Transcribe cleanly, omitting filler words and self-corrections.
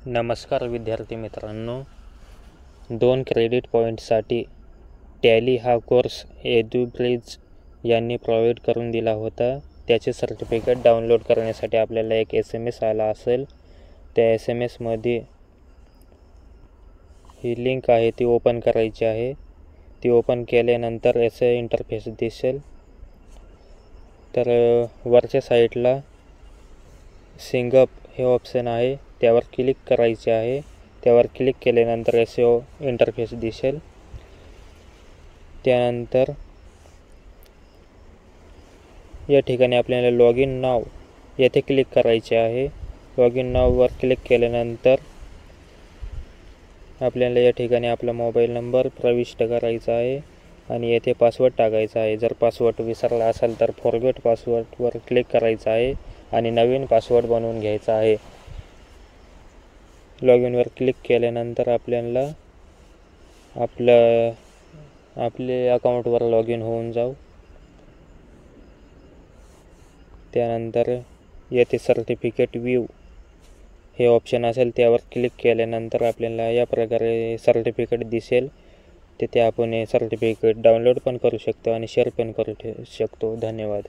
नमस्कार विद्यार्थी मित्रांनो, 2 क्रेडिट पॉईंटसाठी टॅली हा कोर्स एड्युब्रिज यांनी प्रोव्हाइड करून दिला होता. त्याचे सर्टिफिकेट डाउनलोड करण्यासाठी आपल्याला एक SMS आला असेल. त्या SMSमध्ये ही लिंक आहे ती ओपन करायची आहे. ती ओपन केल्यानंतर असे इंटरफेस दिसेल. तर वरच्या साईडला सिंगअप हे ऑप्शन आहे, त्यावर क्लिक करायचे आहे. त्यावर क्लिक केल्यानंतर असे इंटरफेस दिसेल. त्यानंतर या ठिकाणी आपल्याला लॉग इन नाव येथे क्लिक करायचे आहे. लॉग इन नाववर क्लिक केल्यानंतर आपल्याला या ठिकाणी आपला मोबाईल नंबर प्रविष्ट करायचा आहे आणि येथे पासवर्ड टाकायचा आहे. जर पासवर्ड विसरला असेल तर फॉरगेट पासवर्डवर क्लिक करायचं आहे आणि नवीन पासवर्ड बनवून घ्यायचा आहे. लॉग इनवर क्लिक केल्यानंतर आपल्याला आपले अकाउंटवर लॉग इन होऊन जाऊ. त्यानंतर येथे सर्टिफिकेट व्ह्यू हे ऑप्शन असेल, त्यावर क्लिक केल्यानंतर आपल्याला या प्रकारे सर्टिफिकेट दिसेल. तिथे आपण हे सर्टिफिकेट डाउनलोड पण करू शकतो आणि शेअर पण करू शकतो. धन्यवाद.